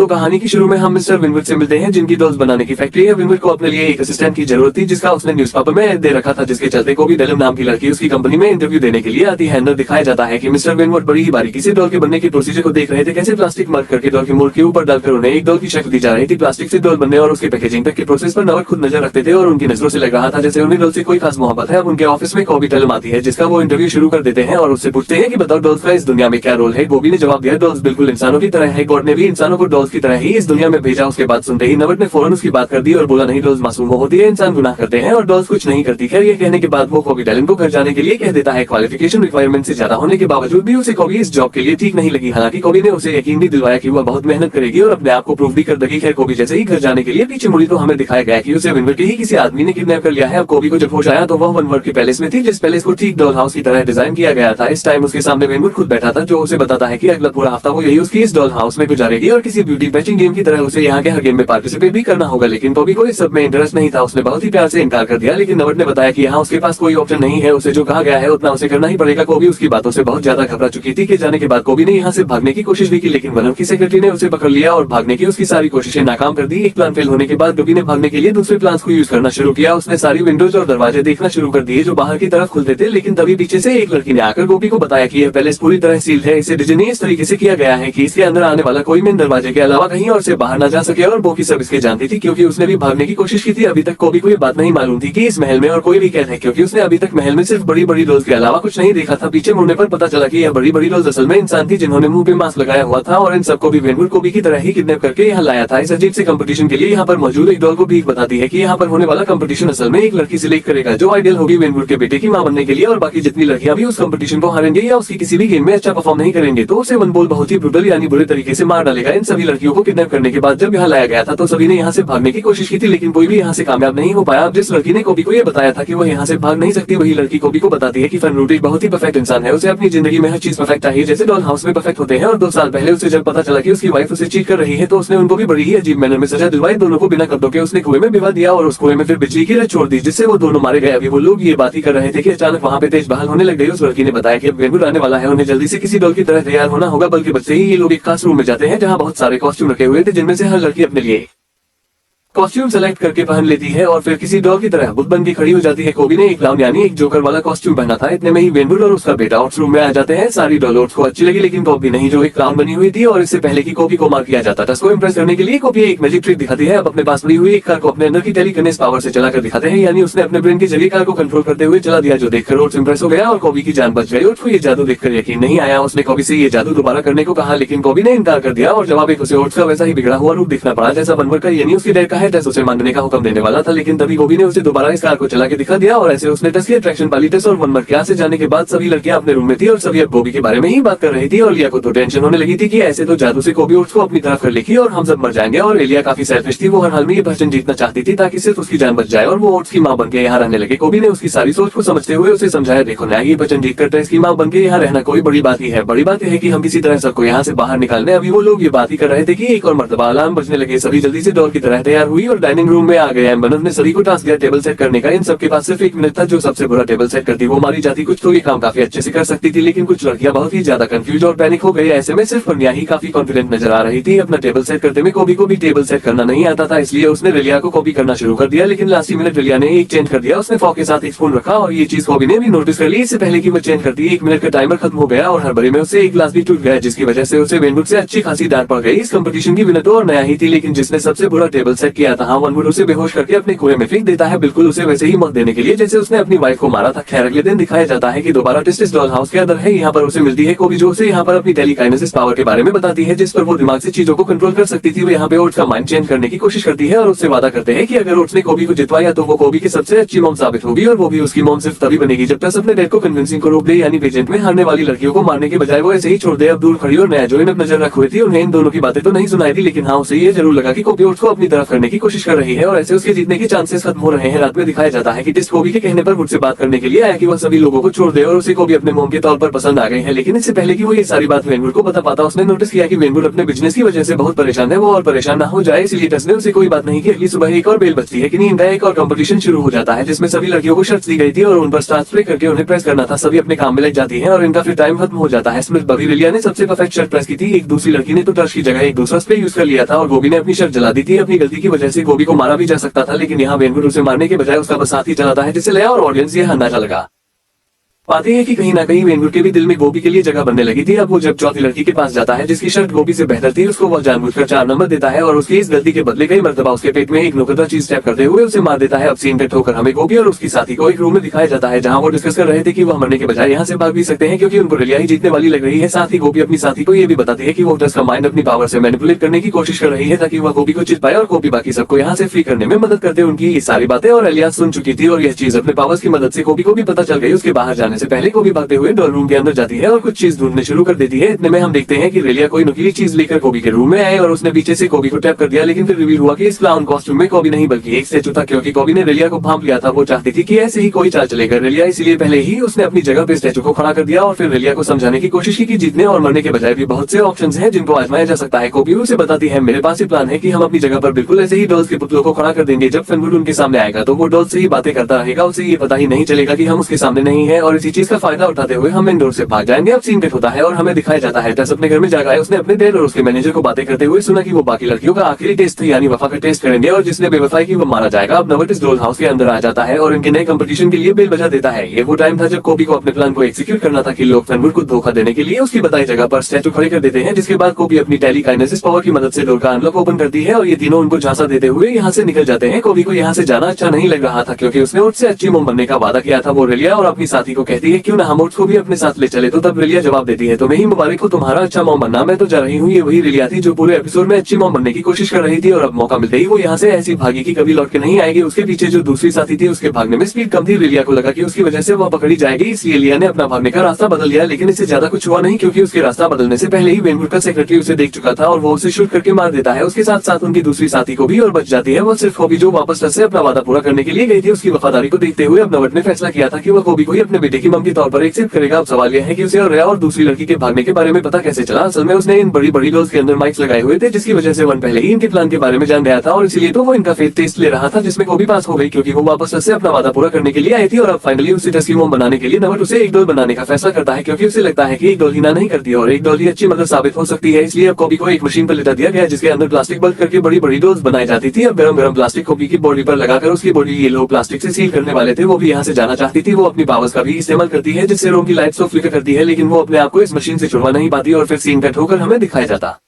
तो कहानी की शुरू में हम मिस्टर विनवुड से मिलते हैं, जिनकी डॉल्स बनाने की फैक्ट्री है। विनवुड को अपने लिए एक असिस्टेंट की जरूरत थी, जिसका उसने न्यूज़पेपर में ऐड दे रखा था, जिसके चलते कोबी डेलम नाम की लड़की उसकी कंपनी में इंटरव्यू देने के लिए आती है। अंदर दिखाया जाता है कि मिस्टर विनवुड बड़ी ही बारीकी से डॉल के बनने के प्रोसीजर को देख रहे थे, कैसे प्लास्टिक मर्क करके डॉल के मोल्ड के ऊपर डालकर उन्हें एक डॉल की शक्ल दी जा रही थी। प्लास्टिक से डॉल बनने और उसके पैकेजिंग तक के प्रोसेस पर नवट खुद नजर रखते थे और उनकी नजरों से लग रहा था जैसे उन्हें डॉल से कोई खास मोहब्बत है। अब उनके ऑफिस में कोबी डेलम आती है, जिसका वो इंटरव्यू शुरू कर देते हैं और उससे पूछते हैं कि बताओ डॉल्स का इस दुनिया में क्या रोल है। कोबी ने जवाब दिया, डॉल्स बिल्कुल इंसानों की तरह है, गॉड ने भी इंसानों को डॉल्स की तरह ही इस दुनिया में भेजा। उसके बाद सुनते ही नवट ने फौरन उसकी बात कर दी और बोला, नहीं, डॉल्स मासूम होती है, इंसान गुनाह करते हैं और डॉल्स कुछ नहीं करती। खैर, ये कहने के बाद वो कोबी डेलन को घर जाने के लिए कह देता है। क्वालिफिकेशन रिक्वायरमेंट से ज्यादा होने के बावजूद भी उसे कोबी इस जॉब के लिए ठीक नहीं लगी। हालांकि कोबी ने उसे यकीन भी दिलवाया कि वह बहुत मेहनत करेगी और अपने आप को प्रूव भी कर देगी। खैर, कोबी जैसे ही घर जाने के लिए पीछे मुड़ी तो हमें दिखाया गया कि उसे विनवर्ड के ही किसी आदमी ने किडनैप कर लिया है। अब कोबी को जब होश आया तो वह विनवर्ड के पैलेस में थी, जिस पैलेस को ठीक डॉल हाउस की तरह डिजाइन किया गया था। इस टाइम उसके सामने विनवर्ड खुद बैठा था, जो उसे बताता है कि अगला पूरा हफ्ता वो यही उसकी इस डॉल हाउस में गुजारेगी और किसी ब्यूटी पैचिंग गेम की तरह उसे यहाँ के हर गेम में पार्टिसिपेट भी करना होगा। लेकिन कोबी को इस सब में इंटरेस्ट नहीं था। उसने बहुत ही प्यार से इनकार कर दिया, लेकिन नवट ने बताया कि यहाँ उसके पास कोई ऑप्शन नहीं है, उसे जो कहा गया है उतना उसे करना ही पड़ेगा। कोबी उसकी बातों से बहुत ज्यादा घबरा चुकी थी कि जाने के बाद कोबी ने यहाँ से भागने की कोशिश भी की, लेकिन वन की सेक्रेटरी ने उसे पकड़ लिया और भागने की उसकी सारी कोशिशें नाकाम कर दी। एक प्लान फेल होने के बाद कोबी ने भागने के लिए दूसरे प्लान को यूज करना शुरू किया। उसने सारी विंडोज और दरवाजे देखना शुरू कर दिए जो बाहर की तरफ खुलते थे, लेकिन तभी पीछे से एक लड़की ने आकर कोबी को बताया कि यह पैलेस पूरी तरह सील्ड है। इसे डिजाइन इस तरीके से किया गया है कि इसके अंदर आने वाला कोई मेन दरवाजे के अलावा कहीं और से बाहर न जा सके और वो सब इसके जानती थी, क्योंकि उसने भी भागने की कोशिश की थी। अभी तक कोबी को ये बात नहीं मालूम थी कि इस महल में और कोई भी कैद है, क्योंकि उसने अभी तक महल में सिर्फ बड़ी बड़ी डॉल्स के अलावा कुछ नहीं देखा था। पीछे मुड़ने पर पता चला कि यह बड़ी बड़ी डॉल्स असल में इंसान थी, जिन्होंने मुंह पे मास्क लगाया हुआ था और इन सबको भी विनवुड कोबी की तरह ही किडनैप करके यहाँ लाया था। इस अजीब से कंपटीशन के लिए यहाँ पर मौजूद एक डॉल को भी बताती है कि यहाँ पर होने वाला कंपटीशन असल में एक लड़की सिलेक्ट करेगा जो आइडियल होगी विनवुड के बेटे की मां बनने के लिए, और बाकी जितनी लड़कियां भी उस कंपटीशन को हारेंगे या उसकी किसी भी गेम में अच्छा परफॉर्म नहीं करेंगे तो उसे वनबोल बहुत ही ब्रूटल यानी बुरे तरीके से मार डालेगा। इन सभी लड़कियों को किडनैप करने के बाद जब यहाँ लाया गया था तो सभी ने यहाँ से भागने की कोशिश की थी, लेकिन कोई भी यहाँ से कामयाब नहीं हो पाया। जिस लड़की ने कोबी को ये बताया था कि वो यहाँ से भाग नहीं सकती, वही लड़की कोबी को बताती है कि फनरूट एक बहुत ही परफेक्ट इंसान है, उसे अपनी जिंदगी में हर चीज परफेक्ट चाहिए जैसे डॉल हाउस में परफेक्ट होते हैं। और 2 साल पहले उसे जब पता चला कि उसकी वाइफ उसे चीट कर रही है तो उसने उनको भी बड़ी ही अजीब मैनर में सजा दिलवाई। दोनों को बिना कपड़ों के उसने कुएं में भिगा दिया और उस कुएं में फिर बिजली की रट छोड़ दी, जिससे वो दोनों मारे गए। अभी वो लोग ये बात ही कर रहे थे कि अचानक वहाँ पे तेज बहाल होने लग गई। उस लड़की ने बताया कि अब विनवुड आने वाला है, उन्हें जल्दी से किसी डॉल की तरह तैयार होना होगा। बल्कि बच्चे ही ये लोग एक खास रूम में जाते हैं जहाँ बहुत सारे कॉस्ट्यूम रखे हुए थे, जिनमें से हर लड़की अपने लिए कॉस्ट्यूम सेलेक्ट करके पहन लेती है और फिर किसी डॉल की तरह बुत बन के खड़ी हो जाती है। कोबी ने एक क्लाउन यानी एक जोकर वाला कॉस्ट्यूम पहना था। इतने में ही विनवुड और उसका बेटा ओट्स रूम में आ जाते हैं। सारी डॉल ओट्स को अच्छी लगी, लेकिन कोबी नहीं, जो एक क्लाउन बनी हुई थी और इससे पहले की कोबी को मार किया जाता था। उसको इम्प्रेस करने के लिए कोबी एक मैजिक ट्रिक दिखाती है। अब अपने पास पड़ी हुई एक कार को अपने अंदर की टेलीकिनेसिस पावर से चलाकर दिखाते हैं, यानी उसने अपने ब्रेन के जरिए कार को कंट्रोल करते हुए चला दिया, जो देखकर ओट्स इम्प्रेस हो गया और कोबी की जान बच गई। ओट्स को ये जादू देखकर यकीन नहीं आया। उसने कोबी से ये जादू दोबारा करने को कहा, लेकिन कोबी ने इनकार कर दिया और जवाब एक उसे ओट्स का वैसा ही बिगड़ा हुआ रूप दिखना पड़ा जैसा विनवुड का यानी उसकी डैड का है। टेस उसे मांगने का हुक्म देने वाला था, लेकिन तभी कोबी ने उसे दोबारा इस कार को चला के दिखा दिया और ऐसे उसने टेस की अट्रैक्शन पाली। टेस और विनवुड के यहाँ से जाने के बाद सभी लड़कियां अपने रूम में थी और सभी अब कोबी के बारे में ही बात कर रही थी। और लिया को तो टेंशन होने लगी थी कि ऐसे तो जादू से कोबी ओट्स को अपनी तरफ कर लेगी और हम सब मर जाएंगे। और एलिया काफी सेल्फिश थी, वो हर हाल में ये पर्सन जीतना चाहती थी ताकि सिर्फ उसकी जान बच जाए और वो ओट्स की मां बनके यहाँ रहने लगे। कोबी ने उसकी सारी सोच को समझते हुए उसे समझाया, देखो न्याय, ये पर्सन जीत कर टेस की मां बनके यहाँ रहना कोई बड़ी बात ही है। बड़ी बात यह है कि हम किसी तरह सबको यहाँ से बाहर निकालने। अभी वो लोग ये बात ही कर रहे थे कि एक और मर्तबा अलार्म बजने लगे। सभी जल्दी से डॉल की तरह तैयार हुई और डाइनिंग रूम में आ गए। एम्बनर ने सभी को टास्क दिया टेबल सेट करने का। इन सबके पास सिर्फ 1 मिनट था। जो सबसे बुरा टेबल सेट करती वो मारी जाती। कुछ तो ये काम काफी अच्छे से कर सकती थी, लेकिन कुछ लड़कियां बहुत ही ज्यादा कंफ्यूज और पैनिक हो गई। ऐसे में सिर्फ पन्या ही काफी कॉन्फिडेंट नजर आ रही थी। अपना टेबल सेट करते में कोबी को भी टेबल सेट करना नहीं आता था, इसलिए उसने रेलिया को कॉपी करना शुरू कर दिया। लेकिन लास्ट मिनट रेलिया ने एक चेंज कर दिया। उसने फॉक के साथ एक स्पून रखा और ये चीज कोबी ने भी नोटिस कर ली। इससे पहले की वो चेंज करती 1 मिनट का टाइमर खत्म हो गया और हड़बड़ी में उसे एक ग्लास भी टूट गया, जिसकी वजह से उसे विनवुड से अच्छी खासी डांट पड़ गई। इस कंपटीशन की विनर तो और नया ही थी, लेकिन जिसने सबसे बुरा टेबल सेट किया था विनवुड उसे बेहोश करके अपने कुएं में फेंक देता है, बिल्कुल उसे वैसे ही मौत देने के लिए जैसे उसने अपनी वाइफ को मारा था। खैर, अगले दिन दिखाया जाता है कि दोबारा टेस्ट इस डॉल हाउस के अंदर है। यहाँ पर उसे मिलती है कोबी, जो उसे यहाँ पर अपनी टेलीकाइनेसिस पावर के बारे में बताती है, जिस पर वो दिमाग से चीजों को कंट्रोल कर सकती थी। वो यहाँ पे ओट्स का माइंड चेंज करने की कोशिश करती है और उससे वादा करते हैं कि अगर ओट्स ने कोबी को जितवाया तो वो कोबी की सबसे अच्छी मॉम साबित होगी, और वो भी उसकी मॉम सिर्फ तभी बनेगी जब टेस अपने डैड को कन्विंसिंग को रोक दे, यानी पेजेंट में हारने वाली लड़कियों को मारने के बजाय वो ऐसे ही छोड़ दे। अब दूर खड़ी और नया जो इन नजर रख हुई थी, उन्हें इन दोनों की बातें तो नहीं सुनाई थी, लेकिन हाँ उसे ये जरूर लगा कि कोबी ओट्स को अपनी तरफ करने करने की कोशिश कर रही है और ऐसे उसके जीतने के चांसेस खत्म हो रहे हैं। रात में दिखाया जाता है कि टेस्ट कोबी के कहने पर वुड से बात करने के लिए आया कि वह सभी लोगों को छोड़ दे और उसे कोबी अपने मोम के तौर पर पसंद आ गए हैं। लेकिन इससे पहले कि वो ये सारी बात वेनवुड को बता पाता, उसने नोटिस किया कि वेनवुड अपने बिजनेस की वजह से बहुत परेशान है, वो और परेशान ना हो जाए इसलिए टस ने उसे कोई बात नहीं की। अगली सुबह एक और बेल बजती है कि नहीं, इनका एक और कंपटीशन शुरू हो जाता है जिसमें सभी लड़कियों को शर्त दी गई थी और उन पर स्टार स्प्रे करके उन्हें प्रेस करना था। सभी अपने काम में लग जाती है और इनका फिर टाइम खत्म हो जाता है। स्मिथ बबी रिलिया ने सबसे परफेक्ट शर्ट प्रेस की थी, एक दूसरी लड़की ने तो टर्च की जगह एक दूसरा स्प्रे यूज कर लिया था और गोभी ने अपनी शर्ट जला दी थी। अपनी गलती की वजह से गोभी को मारा भी जा सकता था, लेकिन यहाँ वेनवुड उसे मारने के बजाय उसका बस साथ ही चलाता है, जिससे लया और ऑडियंस यह अंदाजा लगा पाते हैं कि कहीं ना कहीं वेनवुड के भी दिल में गोभी के लिए जगह बनने लगी थी। अब वो जब चौथी लड़की के पास जाता है जिसकी शर्ट गोभी से बेहतर थी, उसको वह जानबूझकर 4 नंबर देता है और उसकी इस गलती के बदले कई मर्तबा उसके पेट में एक नुकता चीज टैप करते हुए उसे मार देता है। अब सीन कट होकर हमें गोभी और उसकी साथी को एक रूम में दिखाया जाता है जहाँ वो डिस्कस कर रहे थे कि वह मरने के बजाय यहाँ से भाग भी सकते हैं क्योंकि उनको रिलिया ही जीतने वाली लग रही है। साथ ही गोभी अपनी साथी को ये भी बताती है कि वो टस का माइंड अपनी पावर से मैनिपुलेट करने की कोशिश कर रही है ताकि वह गोभी को जीत पाए और गोभी बाकी सबको यहाँ से फ्री करने में मदद करते। उनकी ये सारी बातें और एलियास सुन चुकी थी और यह चीज अपने पावर्स की मदद से गोभी को भी पता चल गई। उसके बाहर जाने से पहले गोभी भागते हुए डॉल रूम के अंदर जाती है और कुछ चीज ढूंढने शुरू कर देती है। इतने में हम देखते हैं कि रेलिया कोई नुकीली चीज लेकर गोभी के रूम में आए और उसने पीछे से गोभी को टैप कर दिया, लेकिन फिर रिवील हुआ कि इस क्लाउन कॉस्ट्यूम में गोभी नहीं बल्कि एक स्टैचू था क्योंकि गोभी ने रेलिया को भांप लिया था। वो चाहती थी कि ऐसे ही कोई चाल चलेगा रेलिया, इसलिए पहले ही उसने अपनी जगह पे स्टैचू को खड़ा कर दिया और फिर रेलिया को समझाने की कोशिश की कि जीतने और मरने के बजाय भी बहुत से ऑप्शंस हैं जिनको आजमाया जा सकता है। गोभी उसे बताती है मेरे पास ये प्लान है कि हम अपनी जगह पर बिल्कुल ऐसे ही डॉल्स के पुतलों को खड़ा कर देंगे। जब वेनवुड उनके सामने आएगा तो वो डॉल्स से ही बातें करता रहेगा, उसे ये पता ही नहीं चलेगा कि हम उसके सामने नहीं है और इसी चीज का फायदा उठाते हुए हम इंडोर से भाग जाएंगे। अब सीन कट होता है और हमें दिखाया जाता है टस अपने घर में जागा है। उसने अपने डैड और उसके मैनेजर को बातें करते हुए सुना कि वो बाकी लड़कियों का आखिरी टेस्ट यानी वफा का टेस्ट करेंगे और जिसने बेवफाई की वो मारा जाएगा। अब नवट इस डॉल हाउस के अंदर आ जाता है और इनके नए कंपटीशन के लिए बेल बजा देता है। ये वो टाइम था जब गोभी को अपने प्लान को एग्जीक्यूट करना था कि लोग वेनवुड को धोखा देने के लिए उसकी बताई जगह पर स्टैचू खड़े कर देते हैं, जिसके बाद गोभी अपनी टेलीकाइनेसिस पावर की मदद से डोर का अनलॉक ओपन करती है और ये तीनों उनको झांसा देते हुए यहाँ से निकल जाते हैं। गोभी को यहाँ से जाना अच्छा नहीं लग रहा था क्योंकि उसने उठ से अच्छी मोम बनने का वादा किया था। वो रेलिया और अपनी साथी को कहती है क्यों ना हम उठ को भी अपने साथ ले चले, तो तब रेलिया जवाब देती है तुम्हें ही मुबारक हो तुम्हारा अच्छा मॉम बनना, मैं तो जा रही हूँ। ये वही रिलिया थी जो पूरे एपिसोड में अच्छी मॉम बनने की कोशिश कर रही थी और अब मौका मिलते ही वो यहाँ से ऐसी भागी कि कभी लौट के नहीं आएगी। उसके पीछे जो दूसरी साथी थी उसके भागने में स्पीड कम थी। रिलिया को लगा कि उसकी वजह से वह पकड़ी जाएगी, इसलिए लिया ने अपना भागने का रास्ता बदल लिया, लेकिन इससे ज्यादा कुछ हुआ नहीं क्योंकि उसके रास्ता बदलने से पहले ही वेनवुड का सेक्रेटरी उसे देख चुका था और वो उसे शूट करके मार देता है। उसके साथ साथ उनकी दूसरी साथी को भी और बच जाती है। वो सिर्फ गोभी जो वापस टस से अपना वादा पूरा करने के लिए गई थी उसकी वफादारी को देखते हुए अब नवट ने फैसला किया था कि वह गोभी को ही अपने बेटे की मम के तौर पर एक्सेप्ट करेगा। अब सवाल यह है कि उसे और रेया और दूसरी लड़की के भागने के बारे में पता कैसे चला। असल में उसने इन बड़ी बड़ी डॉल्स के अंदर माइक्स लगाए हुए थे जिसकी वजह से वन पहले ही इनके प्लान के बारे में जान गया था और इसलिए तो वो इनका फेथ टेस्ट ले रहा था जिसमें गोभी पास हो गई क्योंकि वो वापस टस से अपना वादा पूरा करने के लिए आई थी। और अब फाइनली उसी टस की मोम बनाने के लिए नवट उसे एक डॉल बनाने का फैसला करता है क्योंकि उसे लगता है कि एक डॉल ही ना नहीं करती और एक डॉल ही अच्छी मदद साबित हो सकती है। इसलिए अब गोभी को एक मशीन पर लिटा दिया गया जिसके अंदर प्लास्टिक बल्क करके बड़ी बड़ी डॉल्स बनाई जाती थी। अब गरम गरम प्लास्टिक गोभी की बॉडी पर लगाकर उसकी बॉडी ये लोग प्लास्टिक से सील करने वाले थे। वो भी यहाँ से जाना चाहती थी। वो अपनी पावर्स का भी इस्तेमाल करती है जिससे रूम की लाइट्स को फ्लिकर करती है, लेकिन वो अपने आप को इस मशीन से छुड़वा नहीं पाती और फिर सीन कट होकर हमें दिखाया जाता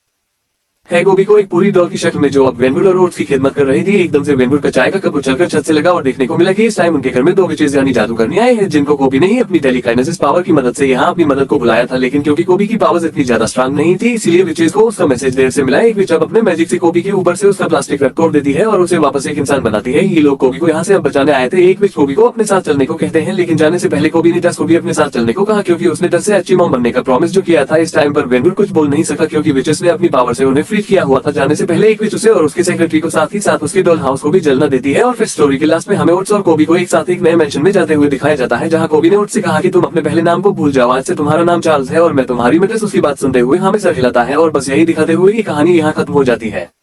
है गोभी को एक पूरी डॉल की शक्ल में जो अब वेनवुड और ओट्स की खिदमत कर रही थी। एकदम से वेनवुड का चाय का कप उछलकर छत से लगा और देखने को मिला कि इस टाइम उनके घर में 2 विचेस यानी जादूगरनी आए हैं जिनको गोभी ने ही अपनी टेलीकाइनेसिस पावर की मदद से यहाँ अपनी मदद को बुलाया था, लेकिन क्योंकि गोभी की पावर्स इतनी ज्यादा स्ट्रांग नहीं थी इसीलिए विचेस को उसका मैसेज देर से मिला। एक विच अब अपने मैजिक से गोभी के ऊपर से उसका प्लास्टिक रख तोड़ देती है और उसे वापस एक इंसान बनाती है। ये लोग गोभी को यहाँ से अब बचाने आए थे। एक विच गोभी को अपने साथ चलने को कहते हैं, लेकिन जाने से पहले गोभी ने टस को भी अपने साथ चलने को कहा क्योंकि उसने टस से अच्छी मॉम बनने का प्रॉमिस जो किया था। इस टाइम पर वेनवुड कुछ बोल नहीं सका क्योंकि विचेस ने अपनी पावर से उन्हें फ्री किया हुआ था। जाने से पहले एक विच उसे और उसके सेक्रेटरी को साथ ही साथ उसके डॉल हाउस को भी जलना देती है और फिर स्टोरी के लास्ट में हमें ओट्स और गोभी को एक साथ एक नए मेंशन में जाते हुए दिखाया जाता है जहां गोभी ने ओट्स से कहा कि तुम अपने पहले नाम को भूल जाओ, आज से तुम्हारा नाम चार्ल्स है और मैं तुम्हारी। मिट्रेस उसकी बात सुनते हुए हमें सर हिलाता है और बस यही दिखाते हुए कि कहानी यहाँ खत्म हो जाती है।